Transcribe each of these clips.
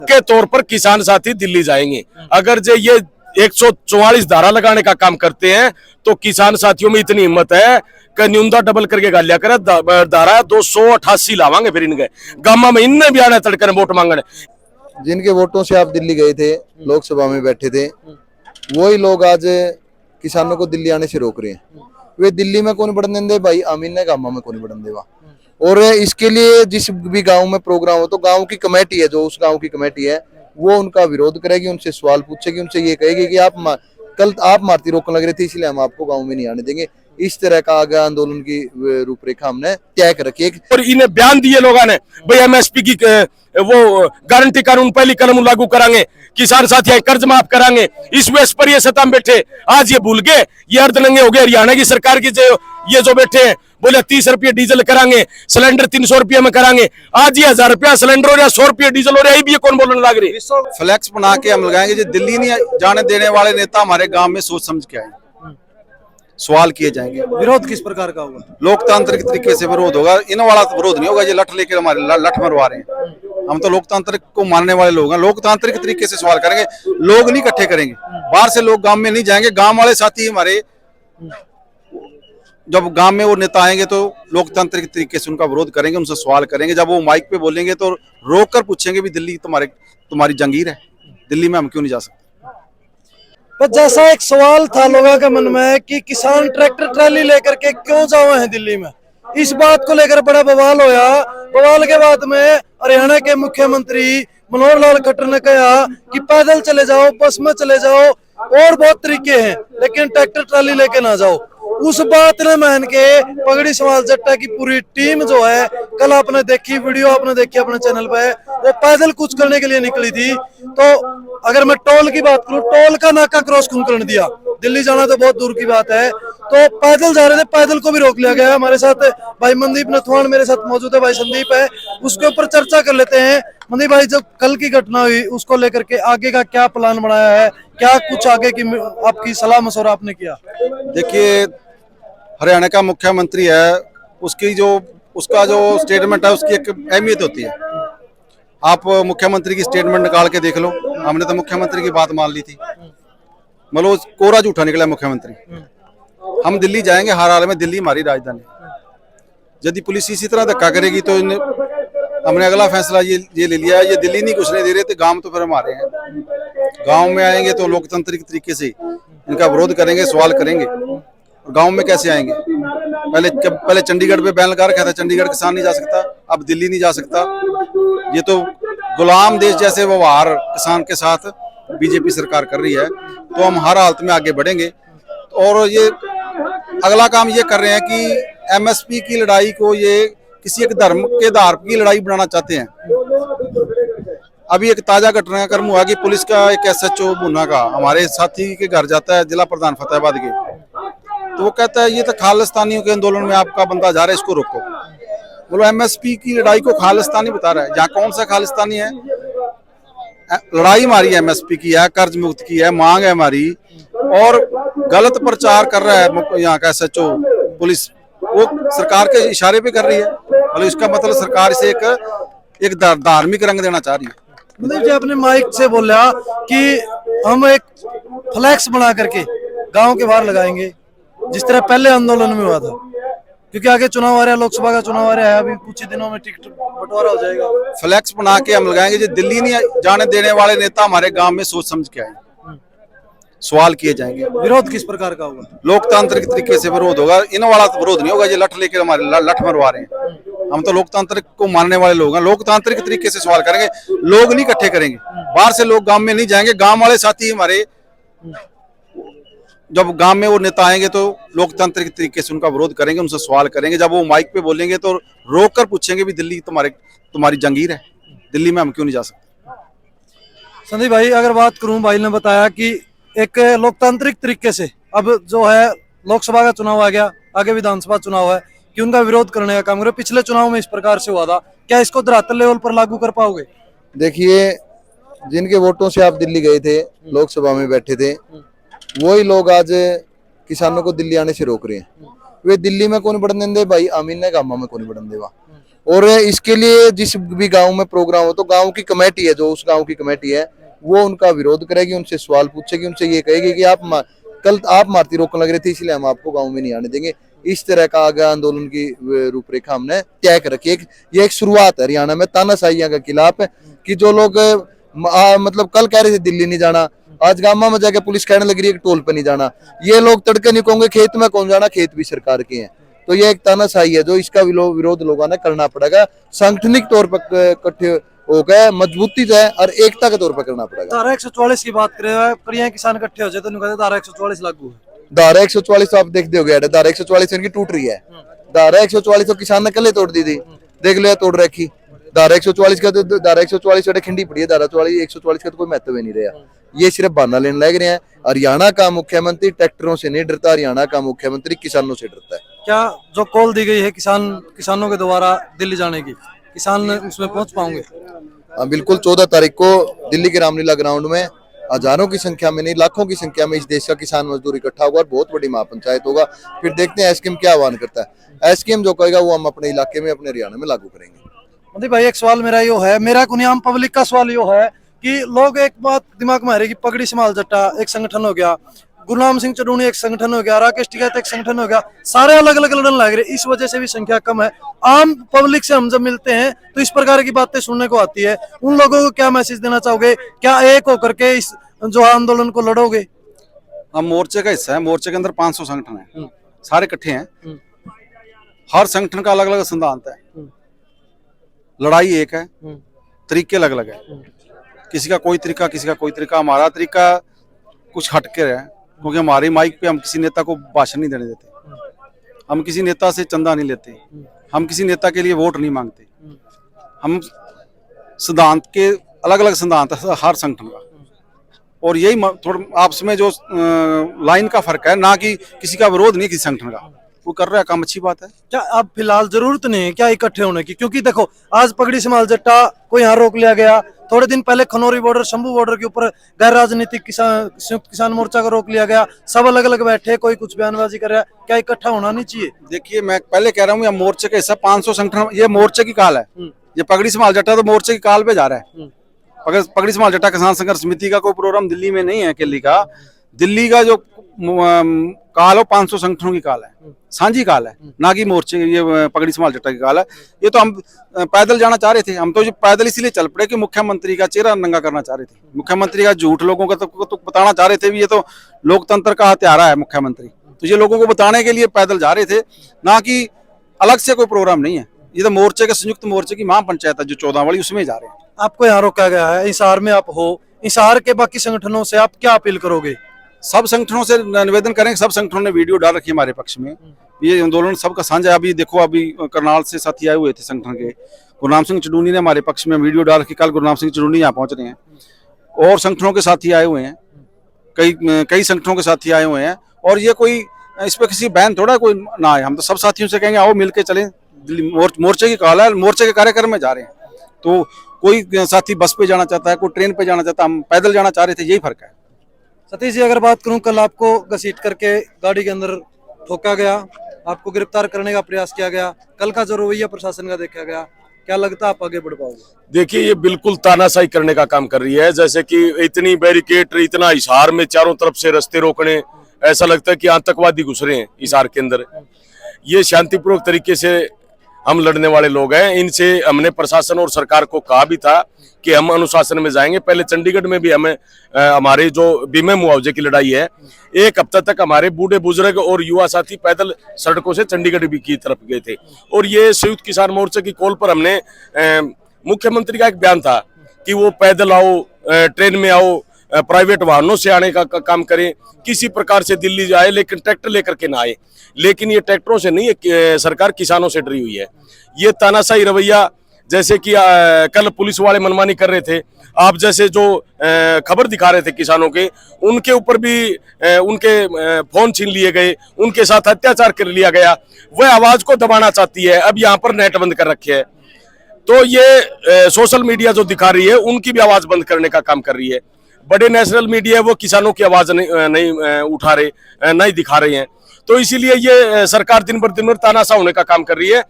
के तौर पर किसान साथी दिल्ली जाएंगे। अगर जो ये 144 धारा लगाने का काम करते हैं तो किसान साथियों में इतनी हिम्मत है कि न्यूनता डबल करके गालिया करे, धारा 288 लावांगे फिर इनके गामा में इनने भी आना तड़कर वोट मांगने। जिनके वोटों से आप दिल्ली गए थे, लोकसभा में बैठे थे, वही लोग आज किसानों को दिल्ली आने से रोक रहे हैं। वे दिल्ली में कौन बढ़ने दे भाई, अमीन ने गामा में कौन बढ़ने देवा। और इसके लिए जिस भी गांव में प्रोग्राम हो तो गांव की कमेटी है, जो उस गांव की कमेटी है वो उनका विरोध करेगी, उनसे सवाल पूछेगी, उनसे ये कहेगी कि कल आप मारती रोकने लग रहे थे इसलिए हम आपको गांव में नहीं आने देंगे। इस तरह का आगे आंदोलन की रूपरेखा हमने तय कर रखी है। और इन्हें बयान दिए लोगों ने भाई एमएसपी की वो गारंटी कानून पहली कलम लागू करांगे, किसान साथी कर्ज माफ करांगे, इस वेश पर ये सत्ता में बैठे आज ये भूल गए, ये अर्धनंगे हो गए। हरियाणा की सरकार की जो बैठे हैं बोले 30 रुपये डीजल करांगे, सिलेंडर 300 रुपये में करांगे, आज ये 1000 रुपया सिलेंडर हो रहा है, 100 रुपये डीजल हो रहा है, भी ये कौन बोलने लग रही। फ्लैक्स बना के हम लगाएंगे। जो दिल्ली नहीं जाने देने वाले नेता हमारे गांव में सोच समझ के आए, सवाल किए जाएंगे। विरोध किस प्रकार का होगा? लोकतांत्रिक तरीके से विरोध होगा, इन वाला विरोध नहीं होगा। ये लठ लेकर हमारे लठ मरवा रहे हैं। हम तो लोकतांत्रिक को मानने वाले लोग हैं, लोकतांत्रिक तरीके से सवाल करेंगे। लोग नहीं इकट्ठे करेंगे, बाहर से लोग गांव में नहीं जाएंगे। गांव वाले साथी हमारे जब गांव में वो नेता आएंगे तो लोकतांत्रिक तरीके से उनका विरोध करेंगे, उनसे सवाल करेंगे। जब वो माइक पे बोलेंगे तो रोक कर पूछेंगे भी दिल्ली तुम्हारी जंगीर है, दिल्ली में हम क्यों नहीं जा सकते। पर जैसा एक सवाल था लोगों के मन में कि किसान ट्रैक्टर ट्राली लेकर के क्यों जाए हैं दिल्ली में, इस बात को लेकर बड़ा बवाल होया। बवाल के बाद में हरियाणा के मुख्यमंत्री मनोहर लाल खट्टर ने कहा कि पैदल चले जाओ, बस में चले जाओ, और बहुत तरीके हैं, लेकिन ट्रैक्टर ट्राली लेके ना जाओ। उस बात ने मान के पगड़ी समाज जट्टा की पूरी टीम जो है, कल आपने देखी वीडियो, आपने देखी अपने चैनल पे, वो पैदल कूच करने के लिए निकली थी। तो अगर मैं टोल की बात करूं, टोल का नाका क्रॉस क्यों कर दिया? दिल्ली जाना तो बहुत दूर की बात है, तो पैदल जा रहे थे, पैदल को भी रोक लिया गया। हमारे साथ भाई मनदीप नथवान मेरे साथ मौजूद है, भाई संदीप है, उसके ऊपर चर्चा कर लेते हैं। मनदीप भाई, जब कल की घटना हुई उसको लेकर के आगे का क्या प्लान बनाया है, क्या कुछ आगे की आपकी सलाह मशवरा आपने किया? देखिए, हरियाणा का मुख्यमंत्री है, उसका जो स्टेटमेंट है उसकी एक अहमियत होती है। आप मुख्यमंत्री की स्टेटमेंट निकाल के देख लो, हमने तो मुख्यमंत्री की बात मान ली थी, मतलब कोरा झूठा निकला मुख्यमंत्री। हम दिल्ली जाएंगे हर हाल में, दिल्ली हमारी राजधानी। यदि पुलिस इसी तरह धक्का करेगी तो हमने अगला फैसला ये ले लिया है, ये दिल्ली नहीं घुसने दे रहे थे, गांव तो फिर हमारे हैं। गांव में आएंगे तो लोकतांत्रिक तरीके से इनका विरोध करेंगे, सवाल करेंगे। गांव में कैसे आएंगे? पहले चंडीगढ़ पे बैन लगा रखा था, चंडीगढ़ किसान नहीं जा सकता, अब दिल्ली नहीं जा सकता। ये तो गुलाम देश जैसे व्यवहार किसान के साथ बीजेपी सरकार कर रही है, तो हम हर हालत में आगे बढ़ेंगे। और ये अगला काम ये कर रहे हैं कि एमएसपी की लड़ाई को ये किसी एक धर्म के आधार की लड़ाई बनाना चाहते हैं। अभी एक ताजा घटनाक्रम हुआ कि पुलिस का एक एसएचओ भुना का हमारे साथी के घर जाता है, जिला प्रधान फतेहाबाद के, तो वो कहता है ये तो खालिस्तानियों के आंदोलन में आपका बंदा जा रहा है, इसको रोको। बोलो, एमएसपी की लड़ाई को खालिस्तानी बता रहा है, जहाँ कौन सा खालिस्तानी है? लड़ाई हमारी एमएसपी की है, कर्ज मुक्त की है, मांग है हमारी, और गलत प्रचार कर रहा है यहाँ का एसएचओ पुलिस, वो सरकार के इशारे पे कर रही है। मतलब इसका मतलब सरकार से एक धार्मिक रंग देना चाह रही है। मतलब जो आपने माइक से बोला कि हम एक फ्लैक्स बना करके गांव के बाहर लगाएंगे, जिस तरह पहले आंदोलन में हुआ था, क्योंकि आगे चुनाव आ रहा है, लोकसभा का चुनाव आ रहा है, अभी कुछ ही दिनों में टिकट बंटवारा हो जाएगा। फ्लैक्स बना के हम लगाएंगे। जो दिल्ली नहीं जाने देने वाले नेता हमारे गांव में सोच समझ के आए, सवाल किए जाएंगे। विरोध किस प्रकार का होगा? लोकतांत्रिक तरीके से विरोध होगा, इन वाला विरोध नहीं होगा। ये लठ लेकर हमारे लठ मरवा रहे हैं। हम तो लोकतांत्रिक को मानने वाले लोग हैं, लोकतांत्रिक तरीके से सवाल करेंगे। लोग नहीं इकट्ठे करेंगे, बाहर से लोग गांव में नहीं जाएंगे। गांव वाले साथी हमारे जब गांव में वो नेता आएंगे तो लोकतांत्रिक तरीके से उनका विरोध करेंगे, उनसे सवाल करेंगे। जब वो माइक पे बोलेंगे तो रोक कर पूछेंगे भी दिल्ली तुम्हारी जंगीर है, दिल्ली में हम क्यों नहीं जा सकते। संदीप भाई, अगर बात करूं, भाई ने बताया कि एक लोकतांत्रिक तरीके से अब जो है लोकसभा का चुनाव आ गया, आगे विधानसभा चुनाव है, कि उनका विरोध करने का काम करें। पिछले चुनाव में इस प्रकार से हुआ था, क्या इसको धरातल लेवल पर लागू कर पाओगे? देखिए, जिनके वोटों से आप दिल्ली गए थे, लोकसभा में बैठे थे, वही लोग आज किसानों को दिल्ली आने से रोक रहे हैं। वे दिल्ली में कौन बढ़ने दे भाई, अमीन ने गामा में कौन बढ़ने देवा। और इसके लिए जिस भी गांव में प्रोग्राम हो तो गांव की कमेटी है, जो उस गांव की कमेटी है, वो उनका विरोध करेगी, उनसे सवाल पूछेगी, उनसे ये कहेगी कि कल आप मारती रोकने लग रहे थे इसलिए हम आपको गांव में नहीं आने देंगे। इस तरह का आगे आंदोलन की रूपरेखा हमने तय कर रखी है। ये एक शुरुआत है हरियाणा में तानाशाहियों के खिलाफ कि जो लोग मतलब कल कह रहे थे दिल्ली नहीं जाना, आज गामा में जाके पुलिस कहने लग रही है कि टोल पे नहीं जाना। ये लोग तड़के नहीं कहोगे खेत में कौन जाना, खेत भी सरकार के हैं। तो ये एक तानाशाही है जो इसका विरोध लोगों ने करना पड़ेगा, सांगठनिक तौर पर इकट्ठे हो गए, मजबूती जो है और एकता के तौर पर करना पड़ेगा। धारा 144 की बात करें, किसान इकट्ठे हो जाए तो कहते धारा 144 लागू है। धारा 144 तो आप देखते हो गया, धारा 144 इनकी टूट रही है। धारा 144 तो किसान ने कल तोड़ दी थी, देख लिया तोड़ रखी। धारा 144 का तो धारा 144 खिंडी पड़ी है, धारा 144 का तो कोई महत्व ही नहीं रहा। ये सिर्फ बहाना लेने लग रहे हैं। हरियाणा का मुख्यमंत्री ट्रैक्टरों से नहीं डरता, हरियाणा का मुख्यमंत्री किसानों से डरता है। क्या जो कॉल दी गई है किसानों के द्वारा दिल्ली जाने की, किसान उसमें पहुंच पाएंगे? हाँ बिल्कुल, 14 तारीख को दिल्ली के रामलीला ग्राउंड में हजारों की संख्या में नहीं लाखों की संख्या में इस देश का किसान मजदूर इकट्ठा होगा और बहुत बड़ी महापंचायत होगा। फिर देखते हैं एसकेएम क्या आह्वान करता है। एसकेएम जो कहेगा वो हम अपने इलाके में, अपने हरियाणा में लागू करेंगे। मोदी भाई, एक सवाल मेरा यो है, मेरा कुनियाम पब्लिक का सवाल यो है कि लोग एक बात दिमाग में आ रही कि पगड़ी समाल जट्टा एक संगठन हो गया, गुरनाम सिंह चडूनी एक संगठन हो गया, राकेश टिकैत एक संगठन हो गया, सारे अलग अलग लड़न लग रहे। इस वजह से भी संख्या कम है। आम पब्लिक से हम जब मिलते हैं तो इस प्रकार की बातें सुनने को आती है। उन लोगों को क्या मैसेज देना चाहोगे? क्या एक होकर के इस जो आंदोलन को लड़ोगे? हम मोर्चे का हिस्सा है, मोर्चे के अंदर 500 संगठन है, सारे इकट्ठे हैं। हर संगठन का अलग अलग सिद्धांत है, लड़ाई एक है, तरीके अलग अलग है। किसी का कोई तरीका, किसी का कोई तरीका। हमारा तरीका कुछ हटके है, क्योंकि हमारे माइक पे हम किसी नेता को भाषण नहीं देने देते, हम किसी नेता से चंदा नहीं लेते, हम किसी नेता के लिए वोट नहीं मांगते। हम सिद्धांत के अलग अलग सिद्धांत है हर संगठन का, और यही थोड़ा आपस में जो लाइन का फर्क है, ना कि किसी का विरोध नहीं किसी संगठन का, वो कर रहा है काम, अच्छी बात है। क्या अब फिलहाल जरूरत नहीं है क्या इकट्ठे होने की? क्योंकि देखो, आज पगड़ी समाल जट्टा को यहाँ रोक लिया गया, थोड़े दिन पहले खनौरी बॉर्डर, शंभू बॉर्डर के ऊपर गैर राजनीतिक संयुक्त किसान मोर्चा को रोक लिया गया। सब अलग अलग बैठे, कोई कुछ बयानबाजी कर रहा है। क्या इकट्ठा होना नहीं चाहिए? देखिए, मैं पहले कह रहा हूँ, ये मोर्चे का हिस्सा 500 संगठन, ये मोर्चे की काल है। ये पगड़ी समाल जट्टा तो मोर्चे की काल पे जा रहा है। पगड़ी समाल जट्टा किसान संघर्ष समिति का कोई प्रोग्राम दिल्ली में नहीं है। दिल्ली का जो काल हो 500 संगठनों की काल है, सांझी काल है, ना कि मोर्चे ये पगड़ी समाल जट्टा की काल है। ये तो हम पैदल जाना चाह रहे थे, हम तो पैदल इसलिए चल पड़े कि मुख्यमंत्री का चेहरा नंगा करना चाह रहे थे, मुख्यमंत्री का झूठ लोगों को तो बताना चाह रहे थे भी ये तो लोकतंत्र का हत्यारा है मुख्यमंत्री। तो ये लोगों को बताने के लिए पैदल जा रहे थे, ना कि अलग से कोई प्रोग्राम नहीं है। ये तो मोर्चे के संयुक्त मोर्चे की महापंचायत है जो 14 वाली, उसमें जा रहे हैं। आपको यहाँ रोका गया है, हिसार में आप हो, हिसार के बाकी संगठनों से आप क्या अपील करोगे? सब संगठनों से निवेदन करेंगे, सब संगठनों ने वीडियो डाल रखी है हमारे पक्ष में। ये आंदोलन सबका साझा। अभी देखो, अभी करनाल से साथी आए हुए थे संगठन के, गुरनाम सिंह चडूनी ने हमारे पक्ष में वीडियो डाल रखी। कल गुरनाम सिंह चडूनी यहाँ पहुंच रहे हैं, और संगठनों के साथी आए हुए हैं, कई संगठनों के साथी आए हुए हैं। और ये कोई इस पर किसी बैन थोड़ा कोई ना आए, हम तो सब साथियों से कहेंगे आओ मिलके चलें। दिल्ली मोर्चे की काल है, मोर्चे के कार्यक्रम में जा रहे हैं। तो कोई साथी बस पे जाना चाहता है, कोई ट्रेन पे जाना चाहता है, हम पैदल जाना चाह रहे थे, यही फर्क है। सतीश जी, अगर बात करूं, कल आपको घसीट करके गाड़ी के अंदर ठोका गया, आपको गिरफ्तार करने का प्रयास किया गया, कल का जो रवैया प्रशासन का देखा गया, क्या लगता है आप आगे बढ़ पाओगे? देखिए, ये बिल्कुल तानाशाही करने का काम कर रही है। जैसे कि इतनी बैरिकेड, इतना हिसार में चारों तरफ से रास्ते रोकने, ऐसा लगता है कि आतंकवादी घुस रहे हैं हिसार के अंदर। ये शांतिपूर्वक तरीके से हम लड़ने वाले लोग हैं। इनसे हमने प्रशासन और सरकार को कहा भी था कि हम अनुशासन में जाएंगे। पहले चंडीगढ़ में भी हमें हमारे जो बीमे मुआवजे की लड़ाई है, एक हफ्ता तक हमारे बूढ़े बुजुर्ग और युवा साथी पैदल सड़कों से चंडीगढ़ भी की तरफ गए थे। और ये संयुक्त किसान मोर्चे की कॉल पर हमने मुख्यमंत्री का एक बयान था कि वो पैदल आओ, ट्रेन में आओ, प्राइवेट वाहनों से आने का काम करें, किसी प्रकार से दिल्ली जाए लेकिन ट्रैक्टर लेकर के ना आए। लेकिन ये ट्रैक्टरों से नहीं, सरकार किसानों से डरी हुई है। ये तानाशाही रवैया, जैसे कि कल पुलिस वाले मनमानी कर रहे थे, आप जैसे जो खबर दिखा रहे थे किसानों के, उनके ऊपर भी उनके फोन छीन लिए गए, उनके साथ अत्याचार कर लिया गया। वह आवाज को दबाना चाहती है, अब यहाँ पर नेट बंद कर रखे है। तो ये सोशल मीडिया जो दिखा रही है, उनकी भी आवाज बंद करने का काम कर रही है। बड़े नेशनल मीडिया है, वो किसानों की आवाज नहीं उठा रहे, नहीं दिखा रहे हैं। तो इसीलिए ये सरकार दिन भर तानाशाह होने का काम कर रही है।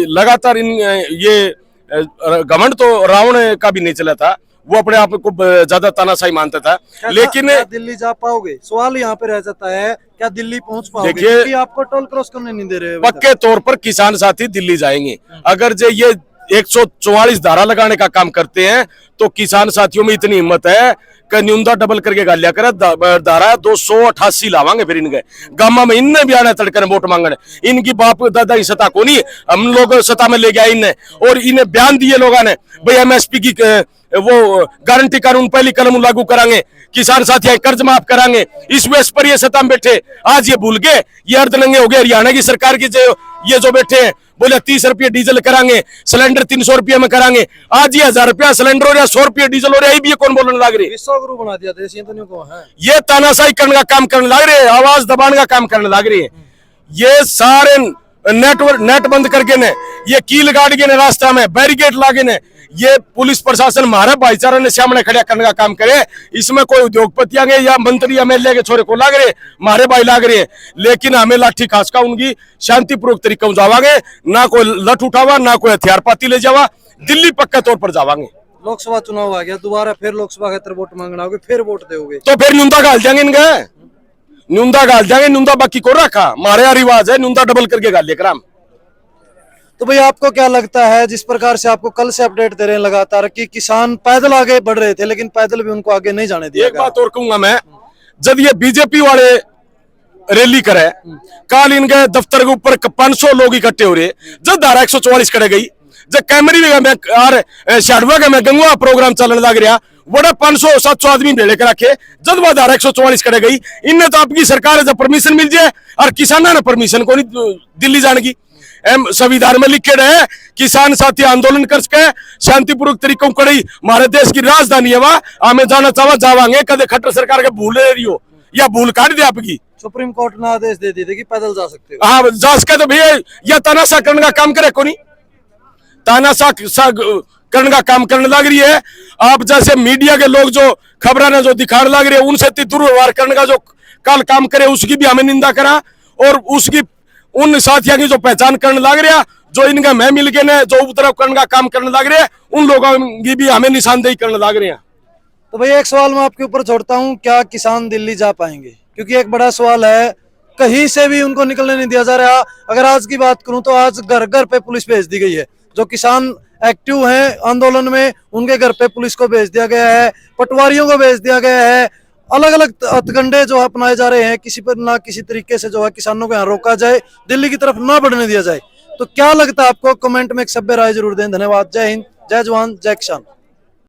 लगातार इन ये घमंड तो रावण का भी नहीं चला था, वो अपने आप को ज्यादा तानाशाही मानता था। लेकिन क्या दिल्ली जा पाओगे? सवाल यहाँ पे रह जाता है, क्या दिल्ली पहुंच पाओगे? देखिए, क्योंकि आपको टोल क्रॉस करने नहीं दे रहे अभी तक। पक्के तौर पर किसान साथी दिल्ली जाएंगे। अगर जो ये 144 धारा लगाने का काम करते हैं तो किसान साथियों में इतनी हिम्मत है कि न्यूनता डबल करके गालिया करे, धारा 288 लावांगे फिर इनके गामा में। इनने भी आना तड़कर वोट मांगने, इनकी बाप दादा की सत्ता को नहीं, हम लोग सत्ता में ले गया इनने। और इन्हें बयान दिए लोगों ने, भाई एमएसपी की वो गारंटी कानून पहली कलम लागू करांगे, किसान साथी कर्ज माफ करांगे। इस वेश पर ये सत्ता में बैठे, आज ये भूल गए, ये अर्धनंगे हो गए। हरियाणा की सरकार की ये जो बैठे हैं, बोले 30 रुपये डीजल करांगे, सिलेंडर 300 रुपये में करांगे। आज ये 1000 रुपया सिलेंडर हो रहा है, 100 रुपये डीजल हो रहा है, भी ये कौन बोलने लग रही है? विश्वगुरु बना दिया देश, ये तो नहीं को है। ये तानाशाही करने का काम करने लग रहे हैं, आवाज दबाने का काम करने लग रही है। ये सारे नेट बंद करके ने, ये कील गाड़ के ने, रास्ता में बैरिकेड लागे ने, ये पुलिस प्रशासन हमारे भाईचारा ने सामने खड़ा करने का काम करे। इसमें कोई उद्योगपति आगे या मंत्री एमएलए के छोरे को लाग रहे, हमारे भाई लाग रहे हैं। लेकिन हमें लाठी खास का उनकी शांतिपूर्वक तरीके जावांगे, ना कोई लठ उठावा, ना कोई हथियार पाती ले जावा। दिल्ली पक्का तौर पर जावांगे। लोकसभा चुनाव आ गया, दोबारा फिर लोकसभा खातिर वोट मांगना होगा, फिर वोट दोगे तो फिर न्यूनता गाल जाएंगे इनके, न्यूनता गाल जाएंगे। न्यूनता बाकी को रखा, हमारे यहाँ रिवाज है न्यूनता डबल करके गाल लेकर हम। तो भाई आपको क्या लगता है, जिस प्रकार से आपको कल से अपडेट दे रहे हैं लगातार कि किसान पैदल आगे बढ़ रहे थे, लेकिन पैदल भी उनको आगे नहीं जाने दिया एक बात और कहूंगा मैं, जब ये बीजेपी वाले रैली करे, कल इनके दफ्तर के ऊपर 500 लोग इकट्ठे हो रहे, जब धारा 144 करे गई, जब कैमरी में शाडवा का में गंगवा प्रोग्राम चलने लग रहा, बड़ा 500-700 आदमी भेड़े के रखे, जब वह धारा 144 करे गई। इनने तो आपकी सरकार है, जब परमिशन मिल जाए, और किसानों ने परमिशन को नहीं दिल्ली जाने की। संविधान में लिखे रहे किसान साथी आंदोलन करके शांतिपूर्वक तरीकों कड़ी हमारे देश की राजधानी है, वहां हमें जाना चाहवा जावांगे। कदे खट्टर सरकार के भूल रही हो या भूल काट दे आपकी। सुप्रीम कोर्ट ने आदेश दे दिए थे कि पैदल जा सकते हो। हाँ, जा सके तो भैया यह तानाशाह करने का काम करे, को नहीं तानाशाह करने का काम करने लग रही है। आप जैसे मीडिया के लोग जो खबरें ने जो दिखाने लग रही है, उनसे दुर्व्यवहार करने का जो कल काम करे, उसकी भी हमें निंदा करा। और उसकी उन साथियों की जो पहचान करने लग रहा, जो इनका मैं मिल के ने जो उपद्रव करने का काम करने लग रहे हैं, उन लोगों की भी हमें निशानदेही करने लग रहे हैं। तो भाई एक सवाल मैं आपके ऊपर छोड़ता हूँ, क्या किसान दिल्ली जा पाएंगे? क्योंकि एक बड़ा सवाल है, कहीं से भी उनको निकलने नहीं दिया जा रहा। अगर आज की बात करूं तो आज घर घर पे पुलिस भेज दी गई है। जो किसान एक्टिव हैं आंदोलन में, उनके घर पे पुलिस को भेज दिया गया है, पटवारियों को भेज दिया गया है। अलग अलग हथकंडे जो अपनाए जा रहे हैं, किसी पर ना किसी तरीके से जो है किसानों को यहाँ रोका जाए, दिल्ली की तरफ ना बढ़ने दिया जाए। तो क्या लगता है आपको? कमेंट में एक सभ्य राय जरूर दें। धन्यवाद। जय हिंद, जय जवान, जय किसान।